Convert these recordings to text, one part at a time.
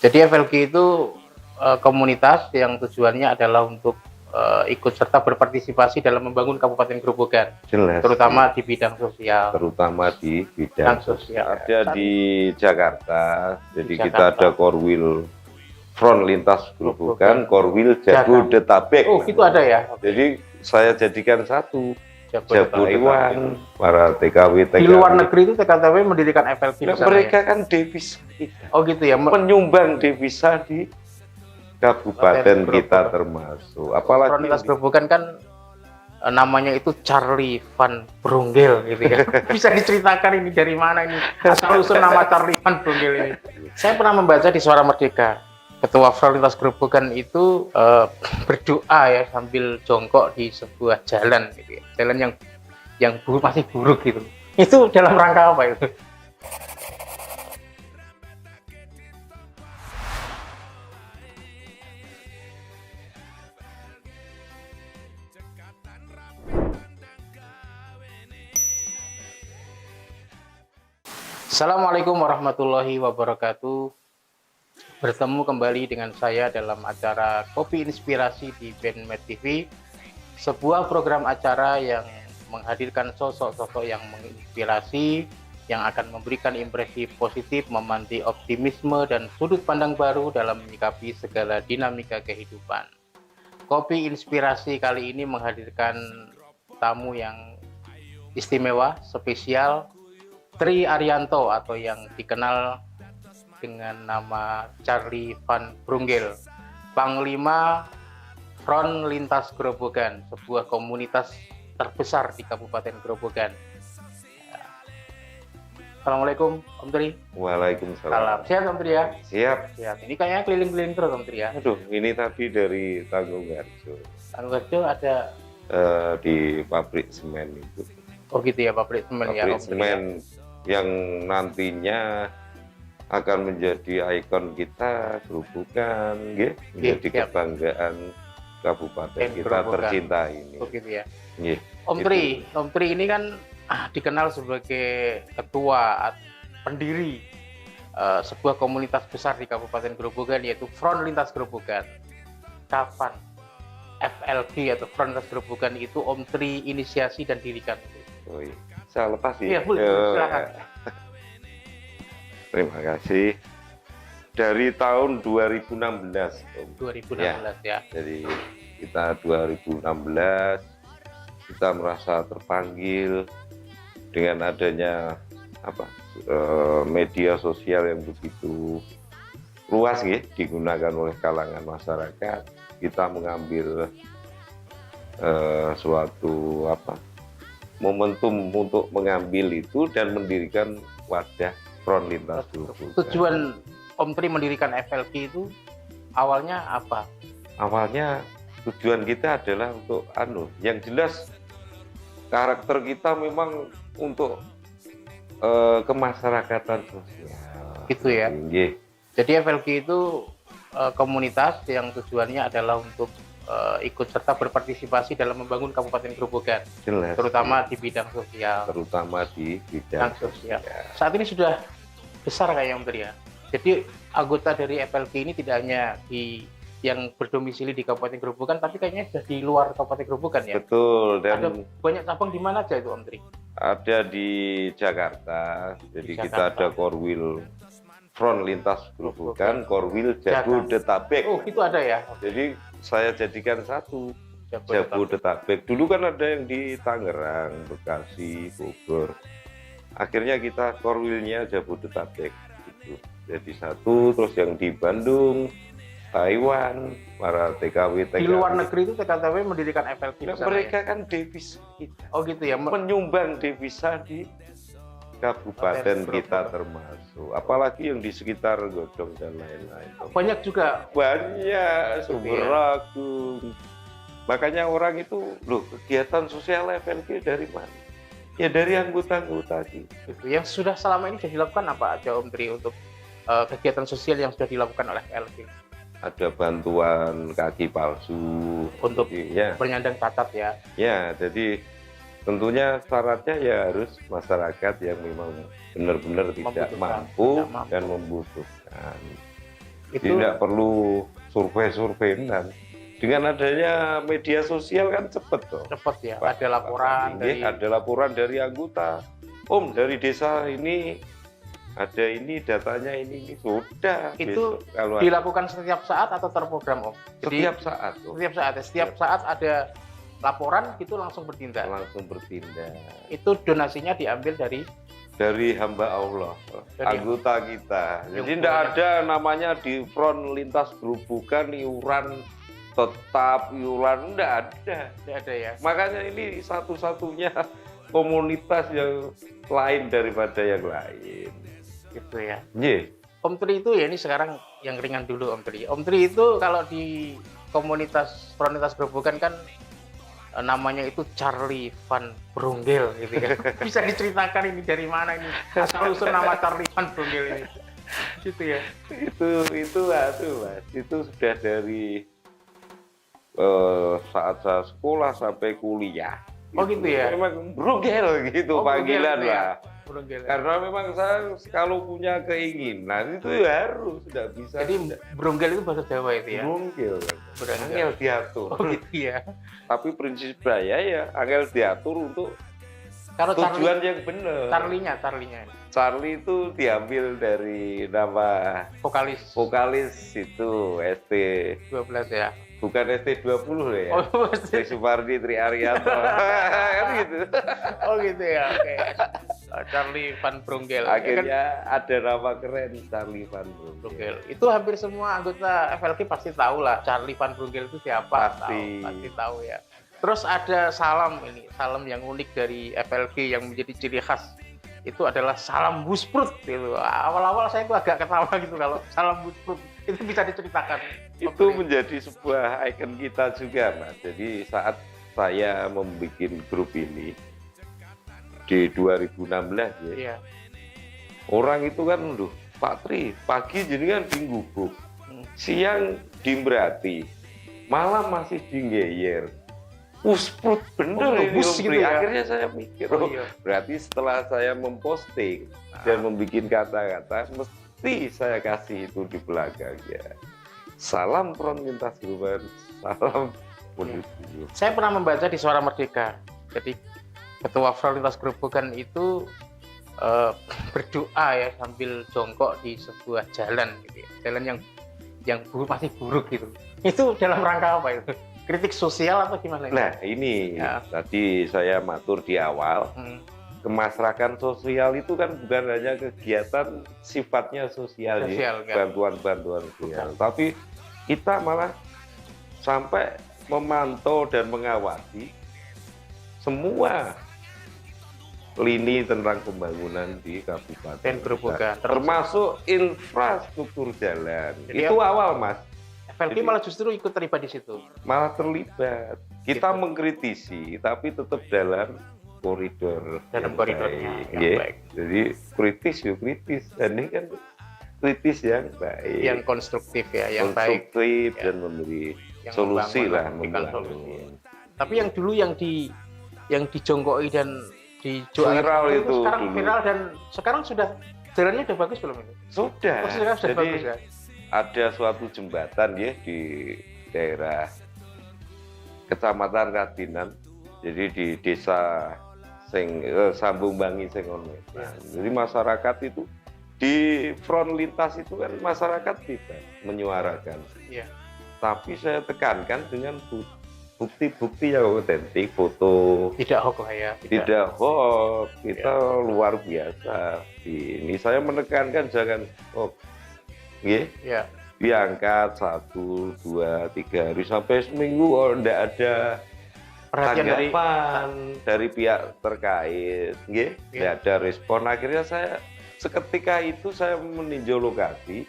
Jadi FLG itu komunitas yang tujuannya adalah untuk ikut serta berpartisipasi dalam membangun Kabupaten Grobogan, Jelas, terutama di bidang sosial. terutama di bidang sosial. Ada di Jakarta, jadi kita ada Korwil Front Lintas Grobogan, Korwil Jabodetabek. Oh, itu ada ya. Jadi saya jadikan satu Jabodewan, para TKW. Di luar negeri itu TKW mendirikan FLG. Nah, mereka kan devisa kita. Oh gitu ya. Menyumbang devisa di kabupaten kita termasuk. Apalagi Front Lintas Grobogan kan namanya itu Charlie Van Brunggel gitu ya. Bisa diceritakan ini dari mana ini asal usul nama Charlie Van Brunggel ini? Saya pernah membaca di Suara Merdeka, Ketua Front Lintas Grobogan itu berdoa ya sambil jongkok di sebuah jalan gitu ya. Jalan yang masih buruk gitu. Itu dalam rangka apa itu? Assalamualaikum warahmatullahi wabarakatuh. Bertemu kembali dengan saya dalam acara Kopi Inspirasi di BenMed TV, sebuah program acara yang menghadirkan sosok-sosok yang menginspirasi, yang akan memberikan impresi positif, memanti optimisme dan sudut pandang baru dalam menyikapi segala dinamika kehidupan. Kopi Inspirasi kali ini menghadirkan tamu yang istimewa, spesial, Tri Arianto atau yang dikenal dengan nama Charlie Van Brunggel, Panglima Front Lintas Grobogan, sebuah komunitas terbesar di Kabupaten Grobogan. Assalamualaikum Om Tri. Waalaikumsalam. Salam. Sehat Om Tri ya? Siap. Siap. Ini kayaknya keliling-keliling terus Om Tri ya? Aduh, ini tadi dari Tanggungarjo. Tanggungarjo ada di pabrik semen itu. Oh gitu ya, pabrik semen ya. Pabrik semen yang nantinya akan menjadi ikon kita Grobogan, menjadi kebanggaan kabupaten kita tercinta ini. Oh gitu ya. Om Tri ini kan dikenal sebagai ketua pendiri sebuah komunitas besar di Kabupaten Grobogan, yaitu Front Lintas Grobogan. Kapan FLG atau Front Lintas Grobogan itu Om Tri inisiasi dan dirikan? Oh iya. Saya lepas sih. Iya, boleh, silakan. Terima kasih. Dari tahun 2016. 2016 ya. Jadi kita 2016 kita merasa terpanggil dengan adanya media sosial yang begitu luas digunakan oleh kalangan masyarakat. Kita mengambil suatu momentum untuk mengambil itu dan mendirikan wadah Front Lintas Grobogan. Tujuan Om Tri mendirikan FLG itu awalnya apa? Awalnya tujuan kita adalah untuk yang jelas karakter kita memang untuk kemasyarakatan sosial. Gitu ya. Jadi FLG itu komunitas yang tujuannya adalah untuk ikut serta berpartisipasi dalam membangun Kabupaten Grobogan, jelas, terutama di bidang sosial. Terutama di bidang sosial. Saat ini sudah besar kayaknya Om Tri ya. Jadi anggota dari FLG ini tidak hanya yang berdomisili di Kabupaten Grobogan, tapi kayaknya sudah di luar Kabupaten Grobogan ya. Betul. Dan ada banyak cabang di mana aja itu Om Tri? Ada di Jakarta. Jadi kita ada Korwil Front Lintas Grobogan, Korwil Jabodetabek. Oh itu ada ya. Jadi saya jadikan satu Jabodetabek. Dulu kan ada yang di Tangerang, Bekasi, Bogor. Akhirnya kita Korwilnya Jabodetabek gitu. Jadi satu, terus yang di Bandung, Taiwan, para TKW. Di luar negeri itu TKW mendirikan FLG. Nah, mereka kan devisa kita. Oh gitu ya. Menyumbang devisa di kabupaten kita termasuk. Apalagi yang di sekitar Godong dan lain-lain. Banyak juga. Banyak, Sumeragung. Makanya orang itu, kegiatan sosial FLG dari mana? Ya dari anggota-anggota kita. Yang sudah selama ini sudah dilakukan apa aja Om Tri untuk kegiatan sosial yang sudah dilakukan oleh FLG? Ada bantuan kaki palsu untuk penyandang cacat ya. Ya, jadi tentunya syaratnya ya harus masyarakat yang memang benar-benar tidak mampu dan membutuhkan. Jadi tidak perlu survei-survei. Dengan adanya media sosial kan cepet toh. Cepet ya, ada laporan dari... Ada laporan dari anggota. Om, dari desa ini ada ini, datanya ini sudah. Itu kalau dilakukan setiap saat atau terprogram Om? Jadi, setiap saat. Om. Setiap saat ada laporan itu langsung bertindak. Langsung bertindak. Itu donasinya diambil dari hamba Allah, anggota kita. Jadi tidak ada namanya di front lintas gerobokan iuran tetap, iuran tidak ada. Tidak ada ya. Makanya ini satu-satunya komunitas yang lain daripada yang lain. Gitu ya. Yeah. Om Tri itu ya, ini sekarang yang ringan dulu Om Tri. Om Tri itu kalau di komunitas front lintas gerobokan kan namanya itu Charlie Van Bronggel gitu kan. Bisa diceritakan ini dari mana ini asal usul nama Charlie Van Bronggel ini? Gitu ya. Itu Mas. Itu sudah dari saat saya sekolah sampai kuliah. Oh gitu ya. Memang Bronggel gitu panggilan gitu lah. Ya? Bronggel. Karena memang saya kalau punya keinginan itu harus sudah bisa. Jadi Bronggel itu bahasa Jawa itu ya. Bronggel. Angel diatur. Oh gitu ya. Tapi prinsip saya ya angel diatur untuk kalau tujuan yang benar. Charlie-nya. Charlie itu diambil dari nama vokalis itu ST12 ya. Bukan ST20 ya. Oh, Tri Supardi, Tri Arianto. Kan gitu. Oh gitu ya. Oke. Charlie Van Bronggel. Akhirnya ada nama keren Charlie Van Bronggel. Itu hampir semua anggota FLQ pasti tahu lah Charlie Van Bronggel itu siapa. Pasti tahu ya. Terus ada salam yang unik dari FLQ yang menjadi ciri khas. Itu adalah salam busprut gitu. Awal-awal saya itu agak ketawa gitu kalau salam busprut. Itu bisa diceritakan. Itu menjadi sebuah ikon kita juga, Mas. Jadi saat saya membuat grup ini di 2016 ya. Iya. Orang itu kan, Pak Tri, pagi jenengan di Gubuk, siang di Mberati, malam masih di Geyer. Pusprut bener ini gitu ya? Akhirnya saya mikir, berarti setelah saya memposting dan membuat kata-kata, mesti saya kasih itu di belakang ya. Salam front lintas gerobokan, salam menuju. Saya pernah membaca di Suara Merdeka. Jadi ketua front lintas gerobokan itu berdoa ya sambil jongkok di sebuah jalan, gitu ya. Jalan yang masih buruk gitu. Itu dalam rangka apa itu? Kritik sosial atau gimana? Nah ini ya. Tadi saya matur di awal. Kemasrakan sosial itu kan bukan hanya kegiatan sifatnya sosial ya, bantuan-bantuan sosial, tapi kita malah sampai memantau dan mengawasi semua lini tentang pembangunan di Kabupaten Gerobokan, termasuk infrastruktur jalan. Jadi itu awal, Mas. FLQ malah justru ikut terlibat di situ. Malah terlibat. Kita mengkritisi, tapi tetap dalam koridornya yang baik. Jadi kritis. Dan ini kan kritis yang baik. Yang konstruktif ya, yang konstruktif baik. Dan memberi solusi lah. Tapi yang dulu yang dijongkoi dan viral itu sekarang dulu. Viral dan sekarang sudah jalannya udah bagus belum ini? Sudah. Jadi bagus, ya? Ada suatu jembatan ya di daerah Kecamatan Kadinan. Jadi di desa Sambung Bangi Sengon. Jadi masyarakat itu di front lintas itu kan masyarakat tidak menyuarakan. Ya. Tapi saya tekankan dengan bukti-bukti yang otentik, foto. Tidak hoax lah ya. Tidak hoax. Kita luar biasa. Ini saya menekankan jangan hoax. Ya. Diangkat 1, 2, 3 hari sampai seminggu tidak ada tanggapan dari pihak terkait, tidak ada respon. Akhirnya saya seketika itu saya meninjau lokasi,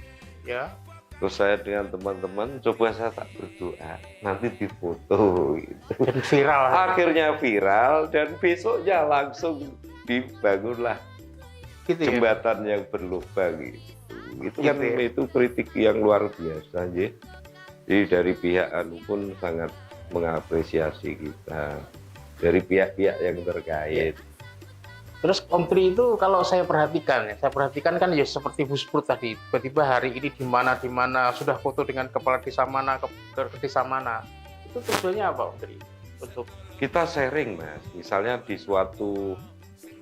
terus saya dengan teman-teman coba saya tak berdoa, nanti difoto, gitu. Dan viral. Akhirnya viral dan besoknya langsung dibangunlah jembatan yang berlubang, gitu. Itu kan itu kritik yang luar biasa, jadi dari pihak pun sangat mengapresiasi kita, dari pihak-pihak yang terkait. Terus Om Tri itu kalau saya perhatikan kan ya seperti Bu Sprut tadi, tiba-tiba hari ini di mana sudah foto dengan kepala desa mana ke desa mana. Itu tujuannya apa Om Tri? Untuk kita sharing Mas, misalnya di suatu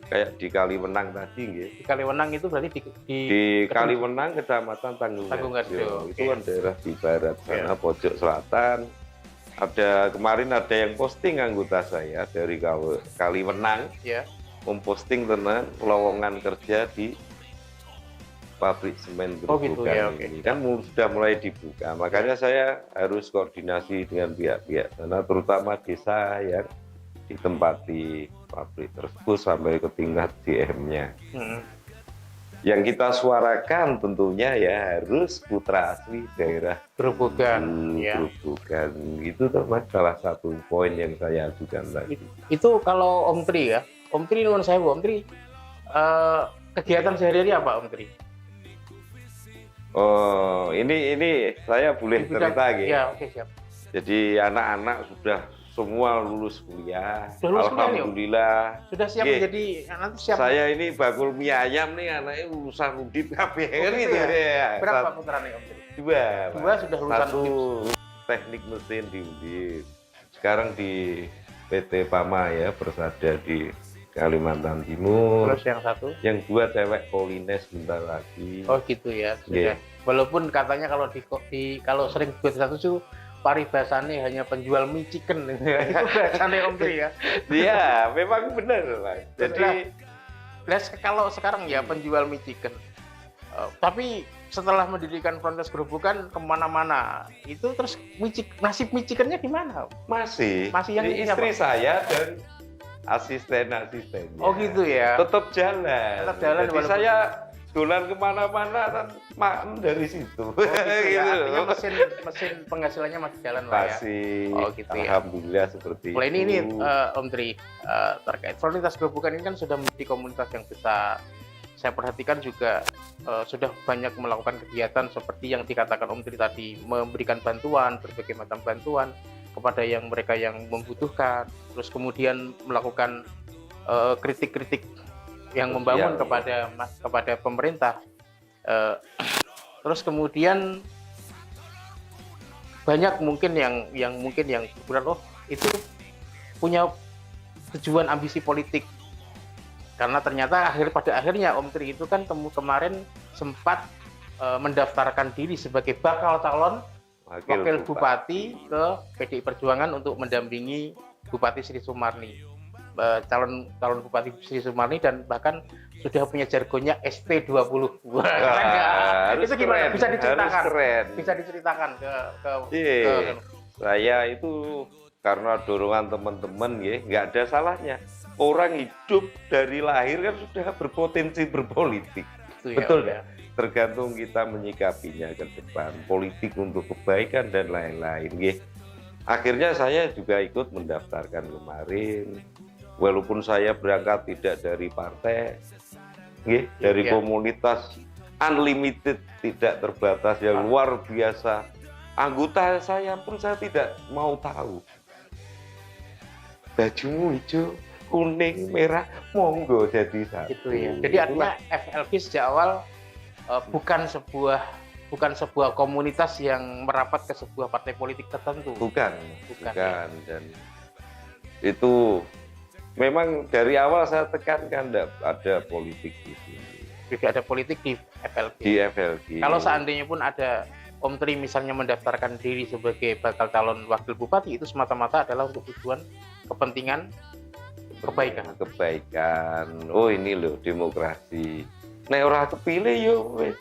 kayak di Kaliwenang tadi nggih. Di Kaliwenang itu berarti di Kaliwenang Kecamatan Tanggungharjo. Itu kan daerah di barat sana, pojok selatan. Kemarin ada yang posting anggota saya dari Kaliwenang. Memposting tentang lowongan kerja di pabrik semen Gerobokan ini kan sudah mulai dibuka, makanya saya harus koordinasi dengan pihak-pihak sana, terutama desa yang ditempati pabrik tersebut sampai ke tingkat DM-nya. Yang kita suarakan tentunya ya harus putra asli daerah Gerobokan. Gerobokan itu termasuk salah satu poin yang saya ajukan tadi. Itu kalau Om Tri ya. Om Tri, nuwun sewu, Om Tri, kegiatan sehari-hari apa Om Tri? Oh, ini saya boleh cerita gitu. Ya, oke, siap. Jadi anak-anak sudah semua lulus kuliah. Alhamdulillah. Sudah siap menjadi nanti siap. Saya ini bakul mie ayam nih, anaknya lulusan Undip KPR gitu ya. Berapa putranya Om Tri? Dua sudah lulusan Undip. Teknik mesin di Undip. Sekarang di PT Pama ya, Persada di Kalimantan Timur. Terus yang satu? Yang dua cewek Polines bentar lagi. Oh gitu ya. Sudah. Walaupun katanya kalau kalau sering buat satu tuh paribasannya hanya penjual mie chicken. Itu bahasanya Om Tri ya. Iya, memang benar Mas. Jadi kalau sekarang ya penjual mie chicken. Tapi setelah mendirikan Frontes Gerobokan kemana-mana, itu terus nasib mie chickennya gimana? Masih yang istri saya dan asisten-asistennya. Oh gitu ya. Tetap jalan. Jadi walaupun saya dolan kemana-mana kan makan dari situ. Oh, gitu ya. Artinya mesin penghasilannya masih jalan lah ya. Oh gitu ya. Alhamdulillah seperti itu. Ini Om Tri, terkait Frontes Gerobokan ini kan sudah menjadi komunitas yang besar. Saya perhatikan juga sudah banyak melakukan kegiatan seperti yang dikatakan Om Tri tadi, memberikan bantuan, berbagai macam bantuan kepada mereka yang membutuhkan, terus kemudian melakukan kritik-kritik yang membangun kepada pemerintah, terus kemudian banyak mungkin yang berbuat itu punya tujuan ambisi politik, karena ternyata pada akhirnya Om Tri itu kan kemarin sempat mendaftarkan diri sebagai bakal calon Wakil Bupati ke PDI Perjuangan untuk mendampingi Bupati Sri Sumarni, calon Bupati Sri Sumarni, dan bahkan sudah punya jargonnya SP20. Itu gimana? Bisa diceritakan? Bisa diceritakan ke saya itu karena dorongan teman-teman ya, nggak ada salahnya. Orang hidup dari lahir kan sudah berpotensi berpolitik. Betul ya? Tergantung kita menyikapinya ke depan, politik untuk kebaikan dan lain-lain. Akhirnya saya juga ikut mendaftarkan kemarin, walaupun saya berangkat tidak dari partai, dari komunitas unlimited, tidak terbatas yang luar biasa. Anggota saya pun saya tidak mau tahu. Bajumu hijau, kuning, merah, monggo jadi satu. Gitu ya. Jadi artinya FLB sejak awal bukan sebuah komunitas yang merapat ke sebuah partai politik tertentu. Bukan. Dan itu memang dari awal saya tekankan tidak ada politik di sini. Tidak ada politik di FLB. Di FLB. Kalau seandainya pun ada Om Tri misalnya mendaftarkan diri sebagai bakal calon wakil bupati, itu semata-mata adalah untuk tujuan kepentingan kebaikan. Oh ini loh demokrasi. Nek ora kepilih yo wis.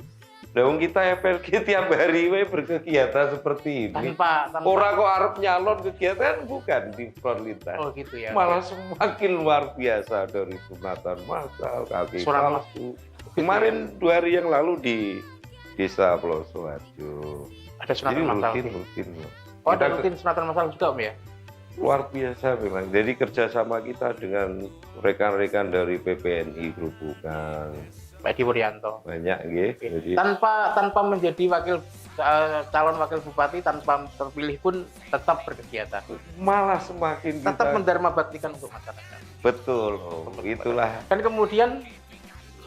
Dong kita FLG tiap hari berkegiatan seperti ini. Tanpa orang kok arep nyalon kegiatan bukan di front lintas. Oh gitu ya. Malah semakin luar biasa dari sunatan massal, kaki palsu. Kemarin 2 hari yang lalu di Desa Plosoharjo. Ada sunatan massal. Rutin. Oh ada rutin sunatan massal juga Om ya? Luar biasa memang. Jadi kerjasama kita dengan rekan-rekan dari PPNI Gerobokan. Pak Edi Wuryanto. Banyak gitu. Jadi tanpa menjadi calon wakil bupati, tanpa terpilih pun tetap berkegiatan. Malah semakin tetap mendarma baktikan untuk masyarakat. Betul, Om. Itulah. Kan kemudian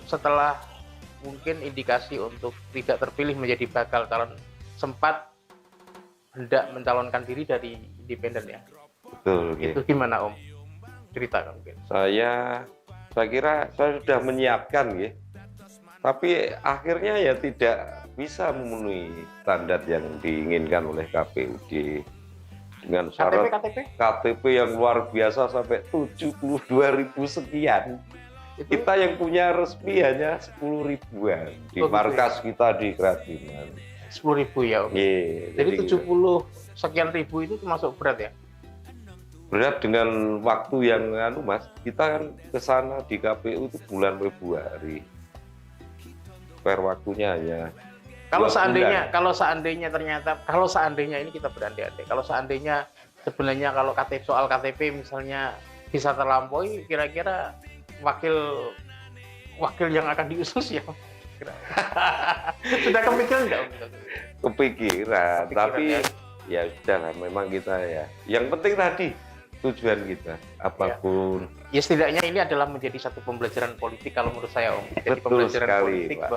setelah mungkin indikasi untuk tidak terpilih menjadi bakal calon, sempat hendak mencalonkan diri dari independen ya. Betul. Itu gimana Om? Ceritakan mungkin. Saya kira saya sudah menyiapkan ya. Tapi akhirnya ya tidak bisa memenuhi standar yang diinginkan oleh KPUD dengan syarat KTP yang luar biasa sampai 72.000 sekian. Kita yang punya resmi hanya 10 ribuan di markas kita di Kerajinan. 10.000 ya Om. Jadi 70 sekian ribu itu termasuk berat ya? Berat dengan waktu yang Mas, kita kan ke sana di KPU itu bulan Februari. Per waktunya hanya kalau seandainya ini kita berandai-andai, kalau seandainya sebenarnya kalau soal KTP misalnya bisa terlampaui, kira-kira wakil yang akan diusus ya? Sudah kepikiran nggak? Kepikiran, tapi ya sudah lah, memang kita ya. Yang penting tadi tujuan kita apapun. Ya setidaknya ini adalah menjadi satu pembelajaran politik kalau menurut saya Om. Jadi Betul pembelajaran sekali, politik Pak.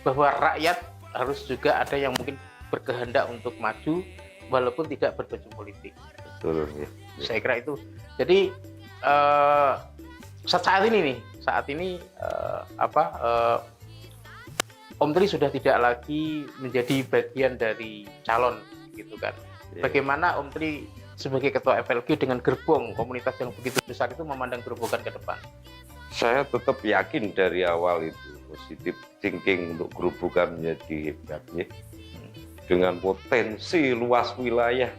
bahwa rakyat harus juga ada yang mungkin berkehendak untuk maju walaupun tidak berbaju politik. Betul ya. Saya kira itu. Jadi saat ini Om Tri sudah tidak lagi menjadi bagian dari calon gitu kan. Bagaimana Om Tri sebagai ketua FLG dengan gerbong komunitas yang begitu besar itu memandang gerobokan ke depan? Saya tetap yakin dari awal itu positif thinking untuk gerobokan menjadi hebat ya. Dengan potensi luas wilayah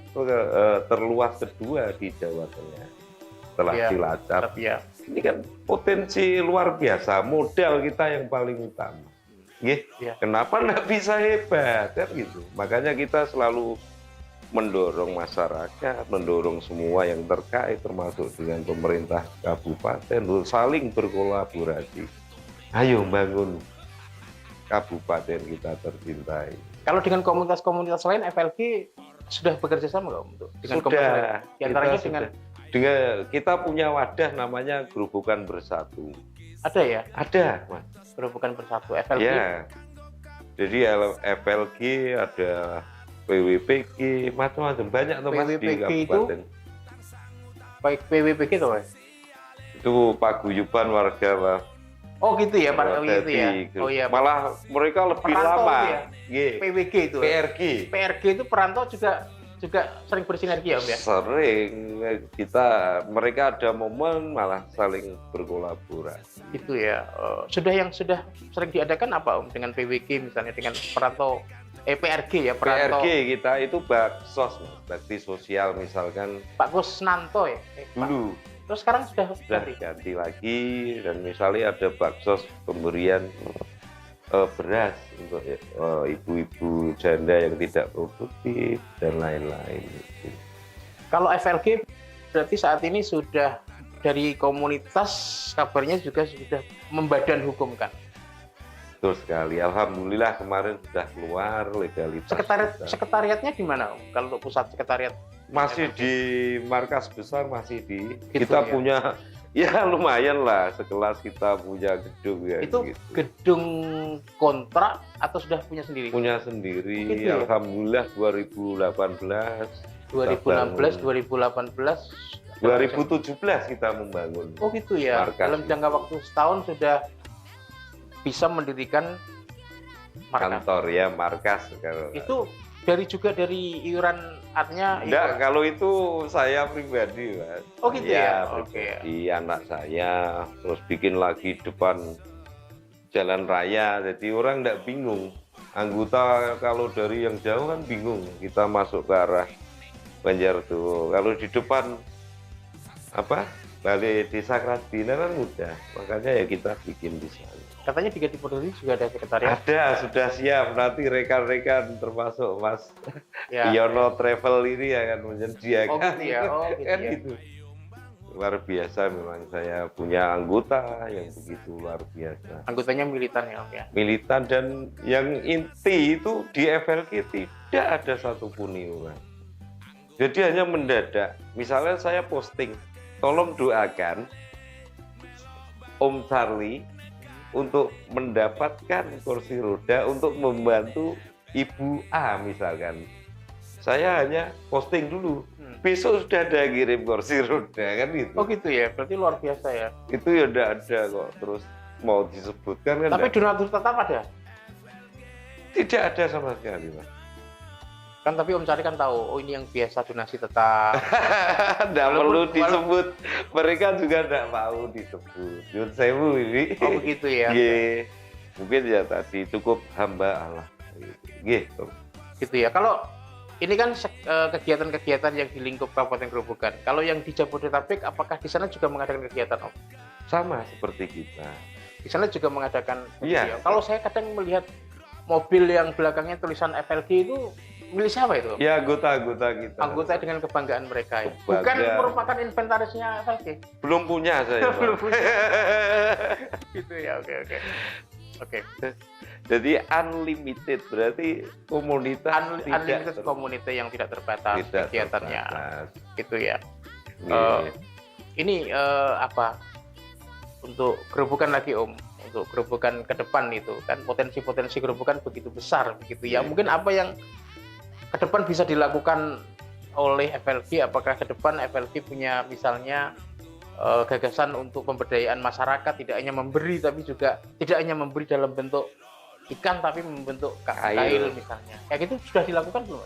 terluas kedua di Jawa Tengah setelah Cilacap. Ini kan potensi luar biasa, modal kita yang paling utama. Kenapa nggak bisa hebat kan gitu? Makanya kita selalu mendorong masyarakat, mendorong semua yang terkait termasuk dengan pemerintah kabupaten untuk saling berkolaborasi. Ayo bangun kabupaten kita tercintai. Kalau dengan komunitas-komunitas lain FLG sudah bekerja sama nggak untuk dengan komunitas lain? Di antaranya dengan kita punya wadah namanya Gerobokan Bersatu. Ada ya? Ada, Mas. Gerobokan Bersatu FLG. Ya. Jadi FLG ada PWPG, macam-macam banyak tuh Mas di kabupaten. Baik PWPG itu Mas? Itu paguyuban warga Mas. Oh gitu ya, Pak itu ya. Oh iya. Malah mereka lebih perantau lama. Ya? PWG itu. PRG itu perantau juga sering bersinergi ya Om ya? Sering. Mereka ada momen malah saling berkolaborasi. Itu ya. Sudah sering diadakan apa Om dengan PWG misalnya dengan perantau PRG ya, perantau. PRG kita itu baksos, bakti sosial misalkan. Pak Kusnanto ya? Dulu. Terus sekarang sudah ganti lagi, dan misalnya ada baksos pemberian beras untuk ibu-ibu janda yang tidak produktif dan lain-lain. Kalau FLG berarti saat ini sudah dari komunitas kabarnya juga sudah membadan hukumkan. Betul sekali. Alhamdulillah kemarin sudah keluar legalitas. Sekretariatnya di mana Om? Kalau untuk pusat sekretariat? Masih di markas besar, masih di gitu, kita ya? Punya ya lumayan lah sekelas kita punya gedung ya. Itu gitu. Gedung kontrak atau sudah punya sendiri? Punya sendiri. Gitu, ya? Alhamdulillah 2016 kita membangun. Oh gitu ya. Dalam jangka waktu setahun sudah bisa mendirikan kantor ya, markas. Itu dari iuran artinya? Enggak, kalau itu saya pribadi Mas. Oh gitu ya? Pribadi, anak saya terus bikin lagi depan jalan raya, jadi orang enggak bingung. Anggota kalau dari yang jauh kan bingung, kita masuk ke arah Banjar tuh, kalau di depan Balai Desa Kerajinan kan mudah, makanya ya kita bikin di sana. Katanya di Gadipodori juga ada sekretariat? Ada, sudah siap. Nanti rekan-rekan termasuk Mas Yono Travel ini akan menyediakan. Oh gitu ya? Kan gitu. Luar biasa memang, saya punya anggota yang begitu luar biasa. Anggotanya militan ya Om ya? Militan, dan yang inti itu di FLG tidak ada satupun iuran. Jadi hanya mendadak. Misalnya saya posting, tolong doakan Om Charlie untuk mendapatkan kursi roda untuk membantu Ibu A misalkan. Saya hanya posting dulu. Besok sudah ada kirim kursi roda kan gitu. Oh gitu ya, berarti luar biasa ya. Itu ya udah ada kok. Terus mau disebutkan kan. Tapi donatur tetap ada? Tidak ada sama sekali, Mas. Kan tapi Om Charlie kan tahu, oh ini yang biasa donasi tetap. Tidak perlu disebut. Mereka juga tidak mau disebut. Yun sewu ini. Oh begitu ya. Ye. Mungkin ya tadi cukup hamba Allah. Gitu. Gitu ya. Kalau ini kan kegiatan-kegiatan yang di lingkup Kabupaten Grobogan. Kalau yang di Jabodetabek, apakah di sana juga mengadakan kegiatan, Om? Sama seperti kita. Di sana juga mengadakan. Iya. Kalau saya kadang melihat mobil yang belakangnya tulisan FLG itu milik siapa itu? Ya anggota kita. Anggota dengan kebanggaan mereka. Ya. Bukan merupakan inventarisnya FLG. Belum punya saya. Belum punya. Gitu ya, oke. Jadi unlimited berarti komunitas unlimited community yang tidak terbatas kegiatannya. Gitu ya. Ini apa? Untuk Grobogan lagi Om, untuk Grobogan ke depan itu kan potensi-potensi Grobogan begitu besar begitu ya. Mungkin apa yang ke depan bisa dilakukan oleh FLG? Apakah ke depan FLG punya misalnya gagasan untuk pemberdayaan masyarakat, tidak hanya memberi tapi juga tidak hanya memberi dalam bentuk ikan tapi membentuk kail misalnya. Kayak gitu sudah dilakukan belum?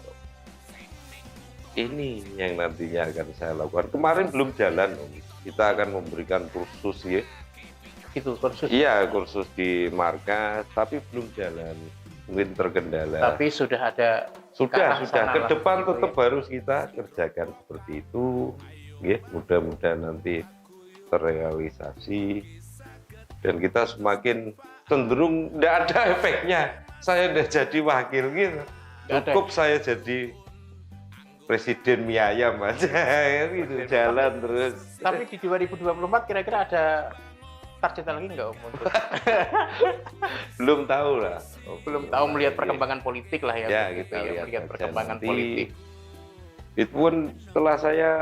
Ini yang nantinya akan saya lakukan. Kemarin belum jalan, Om. Kita akan memberikan kursus ya. Itu kursus. Iya, kursus di markas tapi belum jalan. Mungkin terkendala. Tapi sudah ada. Sudah. Ke depan tetap harus kita kerjakan seperti itu. Ya, mudah-mudahan nanti terrealisasi dan kita semakin cenderung tidak ada efeknya. Saya udah jadi wakil gitu. Cukup saya jadi presiden mie ayam aja gitu, jalan terus. Tapi di 2024 kira-kira ada target lagi nggak Om? Belum tahu lah. Belum tahu melihat perkembangan politik lah ya. Ya kita melihat perkembangan politik. Itu pun setelah saya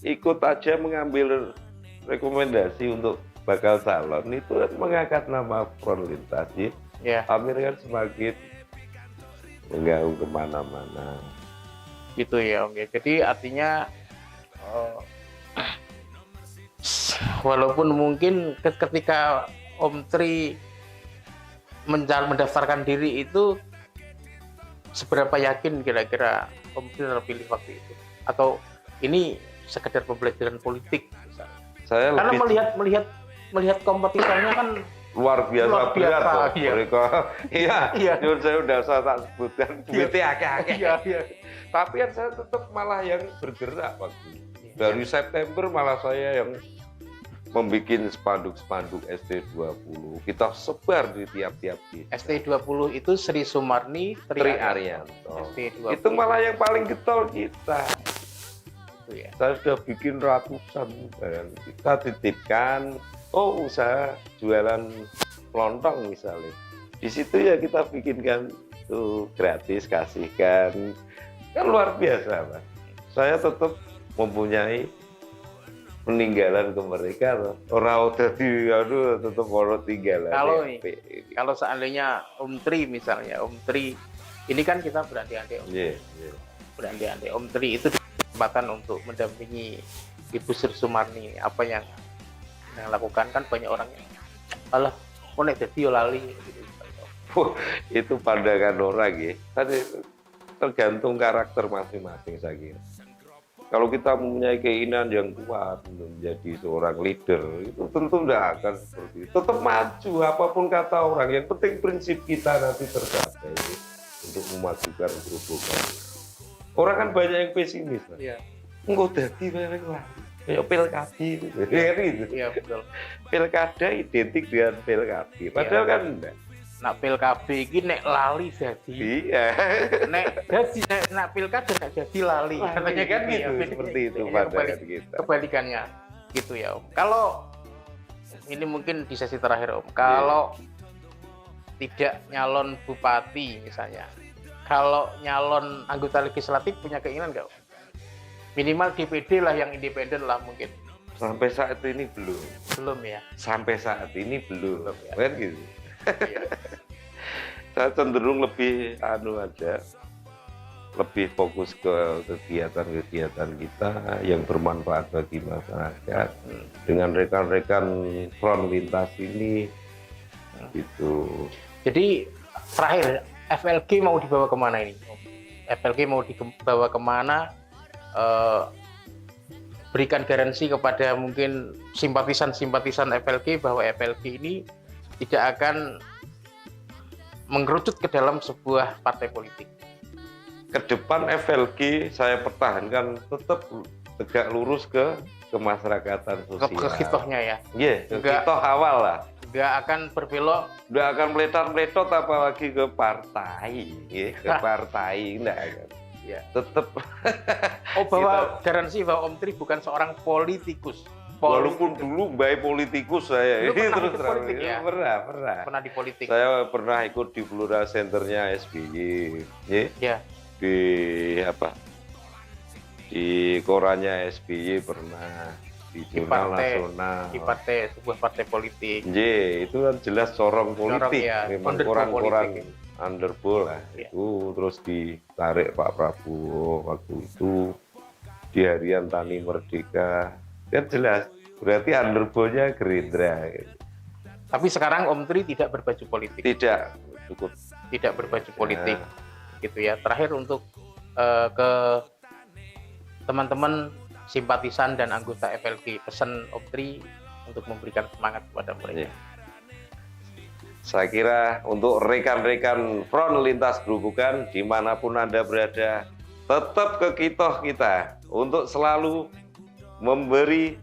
ikut aja mengambil rekomendasi untuk bakal calon itu mengangkat nama Front Lintas ya. Akhirnya kan semakin menggaung kemana-mana. Gitu ya Om ya. Jadi artinya walaupun mungkin ketika Om Tri mendaftarkan diri itu seberapa yakin kira-kira Om Tri terpilih waktu itu? Atau ini sekedar pembelajaran politik misalnya? Karena melihat kompetitornya kan luar biasa berat kok. Iya. Mereka iya. Saya udah tak sebutkan duitnya akeh-akeh. Iya. Tapi kan saya tetap malah yang bergerak waktu dari September malah saya yang membuat spanduk-spanduk ST20 kita sebar di tiap-tiap desa. ST20 itu Sri Sumarni Tri Ariyanto. ST20 itu malah yang paling getol kita. Ya. Saya sudah bikin ratusan dan kita titipkan usaha jualan lontong misalnya. Di situ ya kita bikinkan tuh gratis kasihkan. Kan luar biasa, Mas. Saya tetap mempunyai peninggalan ke mereka loh. Orang udah tetap orang tinggalan. Kalau seandainya Om Tri misalnya, Om Tri ini kan kita berandai-andai Om. Berandai-andai Om Tri itu kesempatan untuk mendampingi Ibu Sri Sumarni, apa yang lakukan kan banyak orang yang alah mau nek dadi yo lali gitu. Itu pandangan orang ya. Tadi tergantung karakter masing-masing saya kira. Kalau kita mempunyai keinginan yang kuat untuk menjadi seorang leader, itu tentu tidak akan seperti itu. Tetap maju, apapun kata orang. Yang penting prinsip kita nanti tercapai untuk memajukan Grobogan. Orang kan banyak yang pesimis. Iya. Enggak dadi bareng lah. Kayak pilkada itu. Iya, betul. Pilkada identik dengan pilkada. Padahal kan enggak. Nak pilkada iki nek lali jadi. Iya. Nek pilkada nek jadi lali. Katanya kan gitu. Seperti itu pandangan kita. Kebalikannya gitu ya Om. Kalau ini mungkin di sesi terakhir Om. Kalau tidak nyalon bupati misalnya. Kalau nyalon anggota legislatif punya keinginan nggak? Minimal DPD lah yang independen lah mungkin. Sampai saat ini belum. Belum ya. Sampai saat ini belum. Belum ya. Kan gitu. Iya. Saya cenderung lebih aja, lebih fokus ke kegiatan-kegiatan kita yang bermanfaat bagi masyarakat dengan rekan-rekan front lintas ini gitu. Jadi terakhir FLG mau dibawa kemana ini? FLG mau dibawa kemana? Berikan garansi kepada mungkin simpatisan FLG bahwa FLG ini tidak akan mengerucut ke dalam sebuah partai politik. Ke depan FLG saya pertahankan tetap tegak lurus ke kemasyarakatan sosial. Ke hitohnya ya. Iya, ke hitoh awal lah. Nggak akan berbelok. Nggak akan meletot-meletot apalagi ke partai, ya, ke partai enggak kan. Ya. Tetap. Bahwa garansi bahwa Om Tri bukan seorang politikus. Walaupun dulu baik politikus saya, ini terus terang politik, ya? Pernah di politik. Saya pernah ikut di Blora Centernya SBY, ya. Di apa? Di korannya SBY pernah, di Jurnal Nasional, di sebuah partai politik. Itu kan jelas corong politik, ya. Memang koran-koran underball lah. Ya. Itu terus ditarik Pak Prabowo waktu itu di Harian Tani Merdeka. Kan jelas, berarti underball-nya Gerindra. Tapi sekarang Om Tri tidak berbaju politik. Tidak berbaju politik, gitu ya. Terakhir untuk ke teman-teman simpatisan dan anggota FLG, pesan Om Tri untuk memberikan semangat kepada mereka. Saya kira untuk rekan-rekan front lintas Grobogan dimanapun Anda berada, tetap ke kitoh kita untuk selalu memberi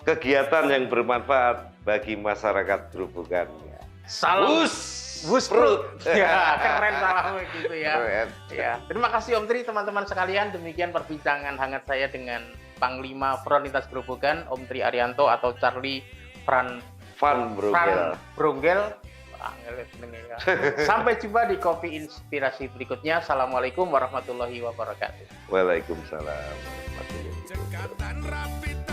kegiatan yang bermanfaat bagi masyarakat Grobogan. Salam Busprut. Ya, keren salah gitu ya. Ya. Terima kasih Om Tri, teman-teman sekalian. Demikian perbincangan hangat saya dengan Panglima Front Lintas Grobogan, Om Tri Arianto atau Charlie Van Bronggel. Sampai jumpa di Kopi Inspirasi berikutnya. Assalamualaikum warahmatullahi wabarakatuh. Waalaikumsalam warahmatullahi wabarakatuh.